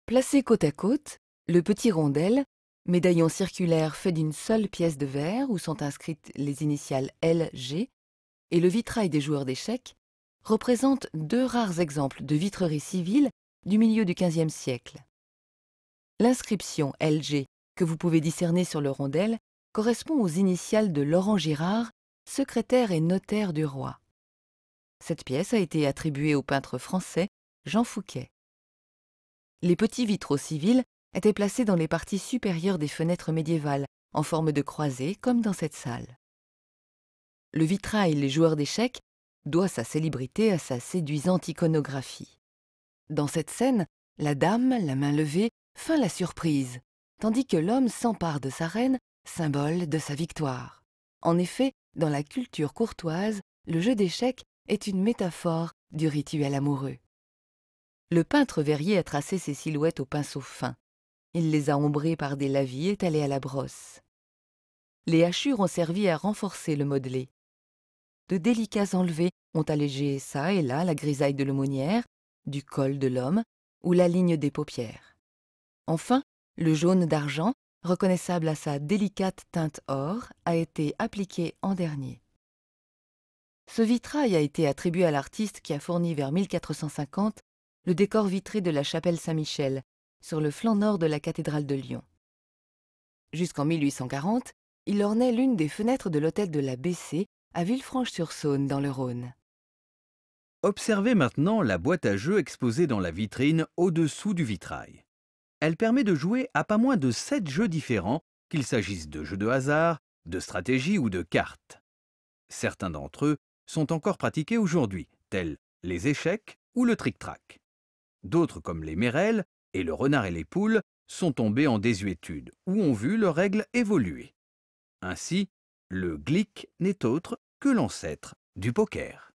Placés côte à côte, le petit rondel, médaillon circulaire fait d'une seule pièce de verre où sont inscrites les initiales LG, et le vitrail des joueurs d'échecs, représentent deux rares exemples de vitrerie civile du milieu du XVe siècle. L'inscription LG que vous pouvez discerner sur le rondel correspond aux initiales de Laurent Girard, secrétaire et notaire du roi. Cette pièce a été attribuée au peintre français Jean Fouquet. Les petits vitraux civils étaient placés dans les parties supérieures des fenêtres médiévales, en forme de croisée, comme dans cette salle. Le vitrail Les joueurs d'échecs doit sa célébrité à sa séduisante iconographie. Dans cette scène, la dame, la main levée, feint la surprise, tandis que l'homme s'empare de sa reine, symbole de sa victoire. En effet, dans la culture courtoise, le jeu d'échecs est une métaphore du rituel amoureux. Le peintre verrier a tracé ces silhouettes au pinceau fin. Il les a ombrées par des lavis étalés à la brosse. Les hachures ont servi à renforcer le modelé. De délicats enlevés ont allégé çà et là la grisaille de l'aumônière, du col de l'homme ou la ligne des paupières. Enfin, le jaune d'argent, reconnaissable à sa délicate teinte or, a été appliqué en dernier. Ce vitrail a été attribué à l'artiste qui a fourni vers 1450 le décor vitré de la chapelle Saint-Michel, sur le flanc nord de la cathédrale de Lyon. Jusqu'en 1840, il ornait l'une des fenêtres de l'hôtel de la Bessée à Villefranche-sur-Saône, dans le Rhône. Observez maintenant la boîte à jeux exposée dans la vitrine au-dessous du vitrail. Elle permet de jouer à pas moins de 7 jeux différents, qu'il s'agisse de jeux de hasard, de stratégie ou de cartes. Certains d'entre eux sont encore pratiqués aujourd'hui, tels les échecs ou le tric-trac. D'autres, comme les mérelles et le renard et les poules, sont tombés en désuétude ou ont vu leurs règles évoluer. Ainsi, le glic n'est autre que l'ancêtre du poker.